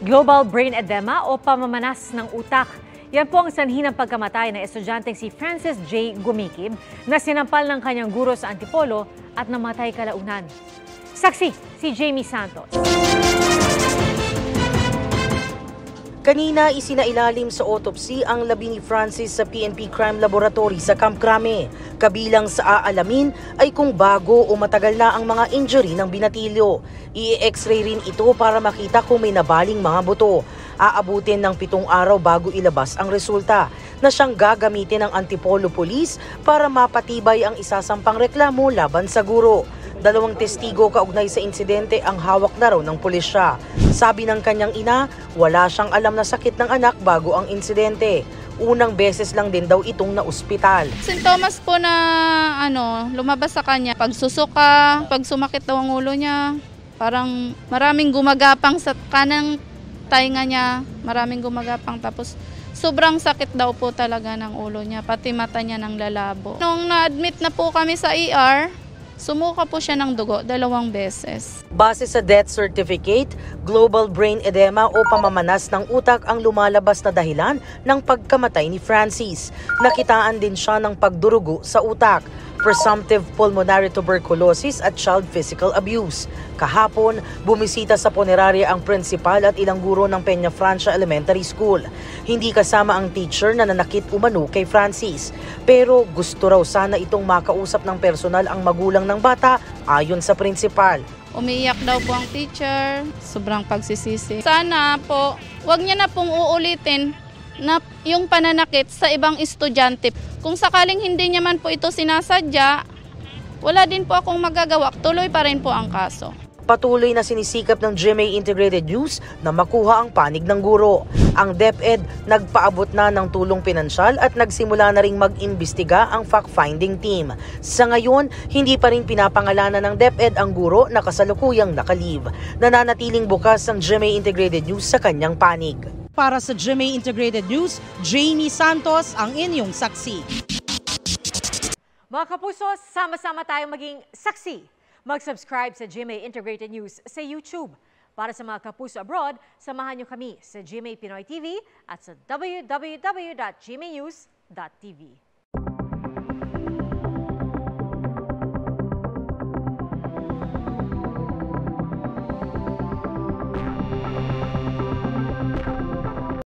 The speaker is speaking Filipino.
Global brain edema o pamamanas ng utak. Yan po ang sanhi ng pagkamatay ng estudyanteng si Francis J. Gumikib na sinampal ng kanyang guro sa Antipolo at namatay kalaunan. Saksi, si Jamie Santos. Kanina isinailalim sa autopsy ang labi ni Francis sa PNP Crime Laboratory sa Camp Crame. Kabilang sa aalamin ay kung bago o matagal na ang mga injury ng binatilyo. I-x-ray rin ito para makita kung may nabaling mga buto. Aabutin ng 7 araw bago ilabas ang resulta na siyang gagamitin ng Antipolo Police para mapatibay ang isasampang reklamo laban sa guro. 2 testigo kaugnay sa insidente ang hawak na raw ng pulisya. Sabi ng kanyang ina, wala siyang alam na sakit ng anak bago ang insidente. Unang beses lang din daw itong naospital. Sintomas po na lumabas sa kanya. Pagsusuka, pag sumakit daw ang ulo niya, parang maraming gumagapang sa kanang tainga niya, maraming gumagapang tapos sobrang sakit daw po talaga ng ulo niya, pati mata niya ng lalabo. Nung na-admit na po kami sa ER, sumuka po siya ng dugo 2 beses. Base sa death certificate, global brain edema o pamamanas ng utak ang lumalabas na dahilan ng pagkamatay ni Francis. Nakitaan din siya ng pagdurugo sa utak, presumptive pulmonary tuberculosis at child physical abuse. Kahapon, bumisita sa punerarya ang principal at ilang guro ng Peña Francia Elementary School. Hindi kasama ang teacher na nanakit umano kay Francis. Pero gusto raw sana itong makausap ng personal ang magulang ng bata ayon sa principal. Umiiyak daw po ang teacher, sobrang pagsisisi. Sana po, wag niya na pong uulitin na yung pananakit sa ibang estudyante. Kung sakaling hindi niya man po ito sinasadya, wala din po akong magagawa. Tuloy pa rin po ang kaso. Patuloy na sinisikap ng GMA Integrated News na makuha ang panig ng guro. Ang DepEd nagpaabot na ng tulong pinansyal at nagsimula na ring mag-imbestiga ang fact-finding team. Sa ngayon, hindi pa rin pinapangalanan ng DepEd ang guro na kasalukuyang nakalive. Nananatiling bukas ang GMA Integrated News sa kanyang panig. Para sa GMA Integrated News, Jamie Santos ang inyong saksi. Mga kapuso, sama-sama tayong maging saksi. Mag-subscribe sa GMA Integrated News sa YouTube. Para sa mga kapuso abroad, samahan niyo kami sa GMA Pinoy TV at sa www.gmanews.tv.